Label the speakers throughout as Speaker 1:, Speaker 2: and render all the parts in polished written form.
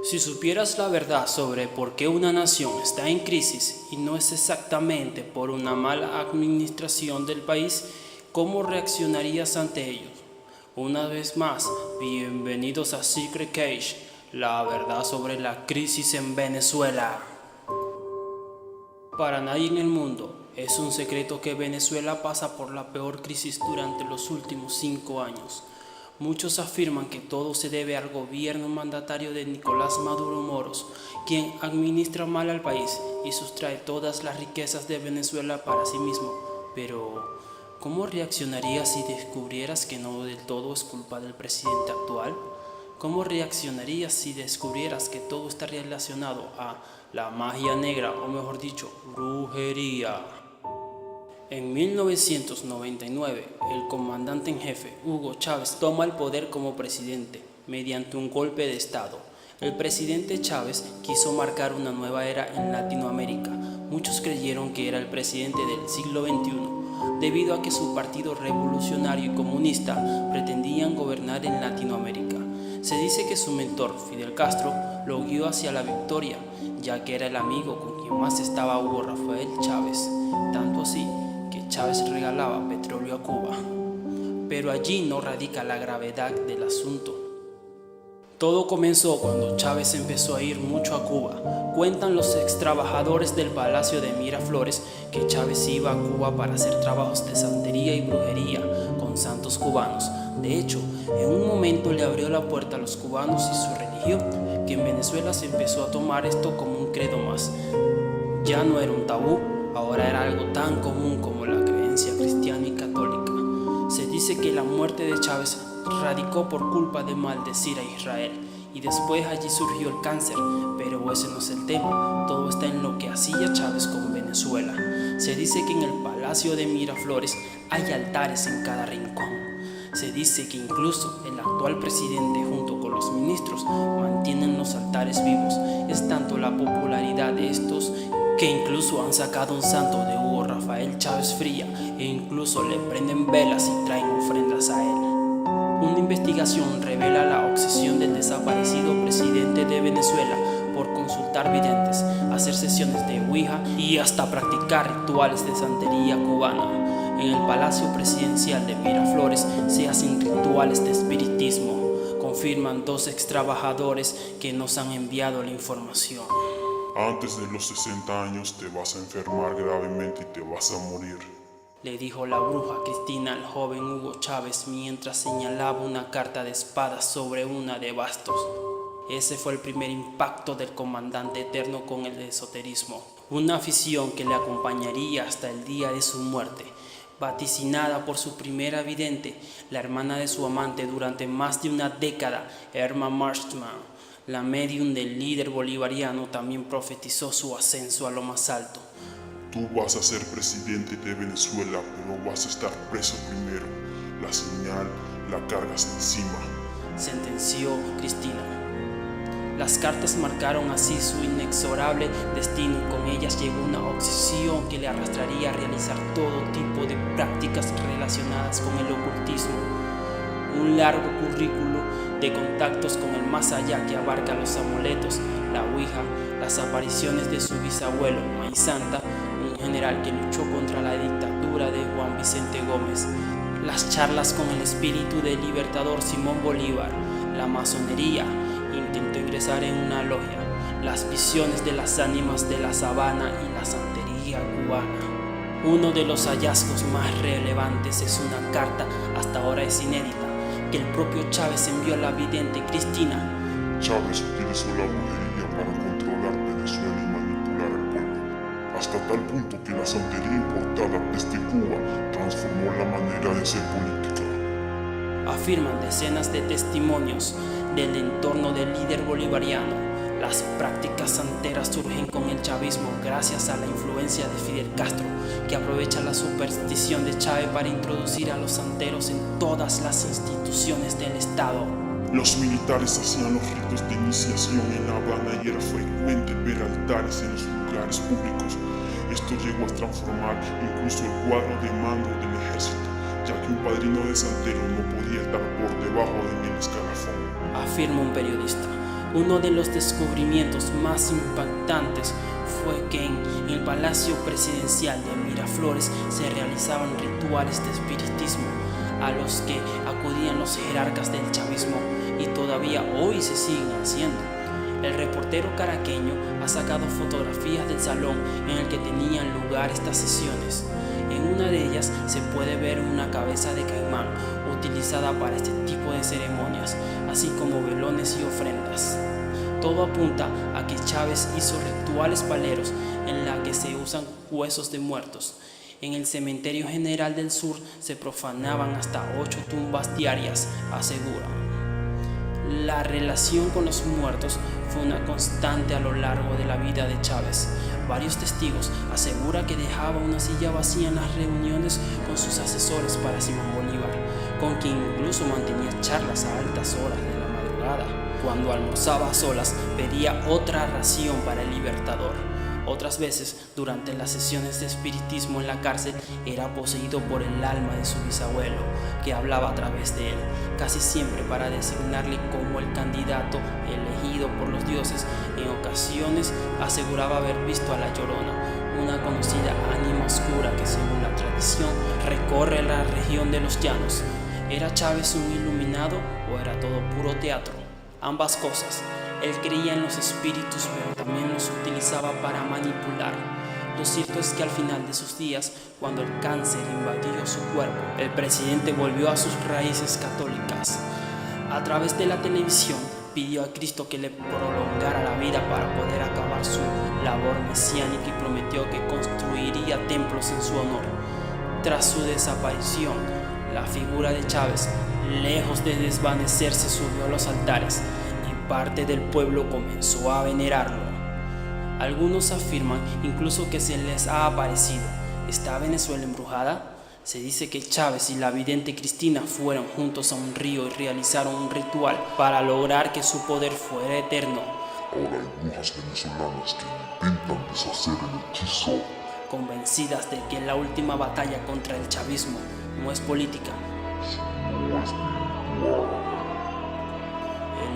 Speaker 1: Si supieras la verdad sobre por qué una nación está en crisis y no es exactamente por una mala administración del país, ¿cómo reaccionarías ante ello? Una vez más, bienvenidos a Secret Cage, la verdad sobre la crisis en Venezuela. Para nadie en el mundo es un secreto que Venezuela pasa por la peor crisis durante los últimos 5 años. Muchos afirman que todo se debe al gobierno mandatario de Nicolás Maduro Moros, quien administra mal al país y sustrae todas las riquezas de Venezuela para sí mismo. Pero, ¿cómo reaccionarías si descubrieras que no del todo es culpa del presidente actual? ¿Cómo reaccionarías si descubrieras que todo está relacionado a la magia negra, o mejor dicho, brujería? En 1999, el comandante en jefe, Hugo Chávez, toma el poder como presidente, mediante un golpe de Estado. El presidente Chávez quiso marcar una nueva era en Latinoamérica. Muchos creyeron que era el presidente del siglo XXI, debido a que su partido revolucionario y comunista pretendían gobernar en Latinoamérica. Se dice que su mentor, Fidel Castro, lo guió hacia la victoria, ya que era el amigo con quien más estaba Hugo Rafael Chávez, tanto así que Chávez regalaba petróleo a Cuba. Pero allí no radica la gravedad del asunto. Todo comenzó cuando Chávez empezó a ir mucho a Cuba. Cuentan los ex trabajadores del Palacio de Miraflores que Chávez iba a Cuba para hacer trabajos de santería y brujería con santos cubanos. De hecho, en un momento le abrió la puerta a los cubanos y su religión, que en Venezuela se empezó a tomar esto como un credo más. Ya no era un tabú, ahora era algo tan común como la creencia cristiana y católica. Se dice que la muerte de Chávez radicó por culpa de maldecir a Israel, y después allí surgió el cáncer, pero ese no es el tema. Todo está en lo que hacía Chávez con Venezuela. Se dice que en el Palacio de Miraflores hay altares en cada rincón. Se dice que incluso el actual presidente junto con los ministros mantienen los altares vivos. Es tanto la popularidad de estos que incluso han sacado un santo de Hugo Rafael Chávez Fría e incluso le prenden velas y traen ofrendas a él. Una investigación revela la obsesión del desaparecido presidente de Venezuela por consultar videntes, hacer sesiones de Ouija y hasta practicar rituales de santería cubana. En el Palacio Presidencial de Miraflores se hacen rituales de espiritismo, confirman 2 ex trabajadores que nos han enviado la información.
Speaker 2: Antes de los 60 años te vas a enfermar gravemente y te vas a morir,
Speaker 1: le dijo la bruja Cristina al joven Hugo Chávez mientras señalaba una carta de espadas sobre una de bastos. Ese fue el primer impacto del comandante eterno con el esoterismo, una afición que le acompañaría hasta el día de su muerte. Vaticinada por su primera vidente, la hermana de su amante durante más de una década, Irma Marshman, la medium del líder bolivariano, también profetizó su ascenso a lo más alto.
Speaker 2: tú vas a ser presidente de Venezuela, pero vas a estar preso primero. La señal la cargas encima,
Speaker 1: sentenció Cristina. Las cartas marcaron así su inexorable destino y con ellas llegó una obsesión que le arrastraría a realizar todo tipo de prácticas relacionadas con el ocultismo. Un largo currículo de contactos con el más allá que abarca los amuletos, la ouija, las apariciones de su bisabuelo Maíz Santa, un general que luchó contra la dictadura de Juan Vicente Gómez, las charlas con el espíritu del libertador Simón Bolívar, la masonería, intentó ingresar en una logia, las visiones de las ánimas de la sabana y la santería cubana. Uno de los hallazgos más relevantes es una carta, hasta ahora es inédita, que el propio Chávez envió a la vidente Cristina.
Speaker 2: Chávez utilizó la brujería para controlar Venezuela y manipular al pueblo, hasta tal punto que la santería importada desde Cuba transformó la manera de ser política.
Speaker 1: Afirman decenas de testimonios del entorno del líder bolivariano. Las prácticas santeras surgen con el chavismo gracias a la influencia de Fidel Castro, que aprovecha la superstición de Chávez para introducir a los santeros en todas las instituciones del Estado.
Speaker 2: Los militares hacían los ritos de iniciación en La Habana y era frecuente ver altares en los lugares públicos. Esto llegó a transformar incluso el cuadro de mando del ejército, ya que un padrino de santero no podía estar por debajo de mi escalafón.
Speaker 1: Afirma un periodista. Uno de los descubrimientos más impactantes fue que en el Palacio Presidencial de Miraflores se realizaban rituales de espiritismo a los que acudían los jerarcas del chavismo y todavía hoy se siguen haciendo. El reportero caraqueño ha sacado fotografías del salón en el que tenían lugar estas sesiones. En una de ellas se puede ver una cabeza de caimán utilizada para este tipo de ceremonias, así como velones y ofrendas. Todo apunta a que Chávez hizo rituales paleros en la que se usan huesos de muertos. En el Cementerio General del Sur se profanaban hasta 8 tumbas diarias, aseguran. La relación con los muertos fue una constante a lo largo de la vida de Chávez. Varios testigos aseguran que dejaba una silla vacía en las reuniones con sus asesores para Simón Bolívar, con quien incluso mantenía charlas a altas horas de la madrugada. Cuando almorzaba a solas, pedía otra ración para el Libertador. Otras veces, durante las sesiones de espiritismo en la cárcel, era poseído por el alma de su bisabuelo, que hablaba a través de él, casi siempre para designarle como el candidato elegido por los dioses. En ocasiones aseguraba haber visto a la Llorona, una conocida ánima oscura que, según la tradición, recorre la región de los llanos. ¿Era Chávez un iluminado o era todo puro teatro? Ambas cosas. Él creía en los espíritus, pero también los utilizaba para manipular. Lo cierto es que al final de sus días, cuando el cáncer invadió su cuerpo, el presidente volvió a sus raíces católicas. A través de la televisión, pidió a Cristo que le prolongara la vida para poder acabar su labor mesiánica y prometió que construiría templos en su honor. Tras su desaparición, la figura de Chávez, lejos de desvanecerse, subió a los altares. Parte del pueblo comenzó a venerarlo. Algunos afirman incluso que se les ha aparecido. ¿Está Venezuela embrujada? Se dice que Chávez y la vidente Cristina fueron juntos a un río y realizaron un ritual para lograr que su poder fuera eterno.
Speaker 3: Ahora hay brujas venezolanas que intentan deshacer el hechizo.
Speaker 1: Convencidas de que la última batalla contra el chavismo no es política,
Speaker 3: No es espiritual.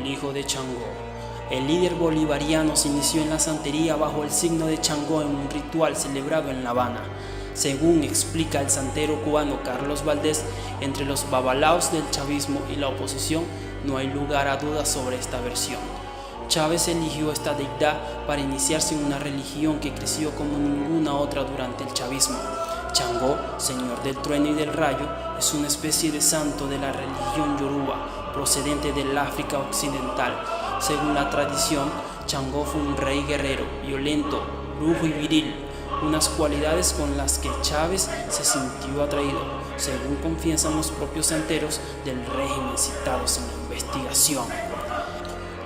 Speaker 1: el hijo de Changó. El líder bolivariano se inició en la santería bajo el signo de Changó en un ritual celebrado en La Habana. Según explica el santero cubano Carlos Valdés, entre los babalaos del chavismo y la oposición no hay lugar a dudas sobre esta versión. Chávez eligió esta deidad para iniciarse en una religión que creció como ninguna otra durante el chavismo. Changó, señor del trueno y del rayo, es una especie de santo de la religión yoruba, procedente del África occidental. Según la tradición, Changó fue un rey guerrero, violento, brujo y viril, unas cualidades con las que Chávez se sintió atraído, según confiesan los propios santeros del régimen citados en la investigación.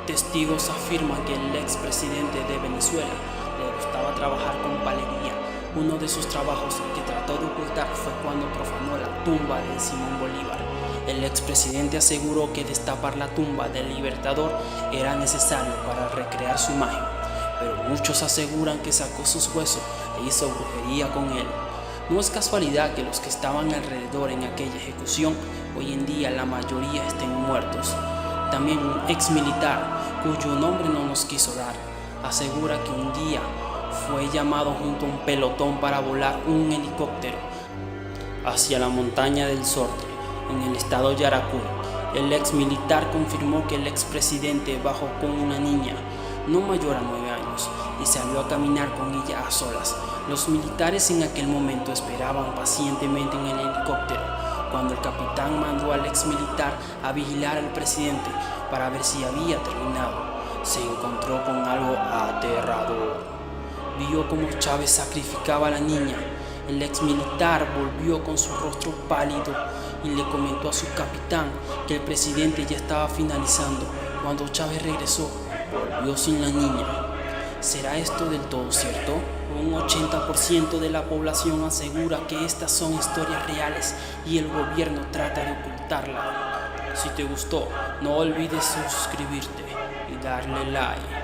Speaker 1: Testigos afirman que el expresidente de Venezuela le gustaba trabajar con palería. Uno de sus trabajos que trató de ocultar fue cuando profanó la tumba de Simón Bolívar. El expresidente aseguró que destapar la tumba del Libertador era necesario para recrear su imagen, pero muchos aseguran que sacó sus huesos e hizo brujería con él. No es casualidad que los que estaban alrededor en aquella ejecución, hoy en día la mayoría estén muertos. También un ex militar, cuyo nombre no nos quiso dar, asegura que un día fue llamado junto a un pelotón para volar un helicóptero hacia la montaña del Sorte, en el estado Yaracuy. El ex militar confirmó que el expresidente bajó con una niña, no mayor a 9 años, y salió a caminar con ella a solas. Los militares en aquel momento esperaban pacientemente en el helicóptero, cuando el capitán mandó al ex militar a vigilar al presidente para ver si había terminado. Se encontró con algo aterrador. Vio cómo Chávez sacrificaba a la niña. El ex militar volvió con su rostro pálido y le comentó a su capitán que el presidente ya estaba finalizando. Cuando Chávez regresó, volvió sin la niña. ¿Será esto del todo cierto? Un 80% de la población asegura que estas son historias reales y el gobierno trata de ocultarla. Si te gustó, no olvides suscribirte y darle like.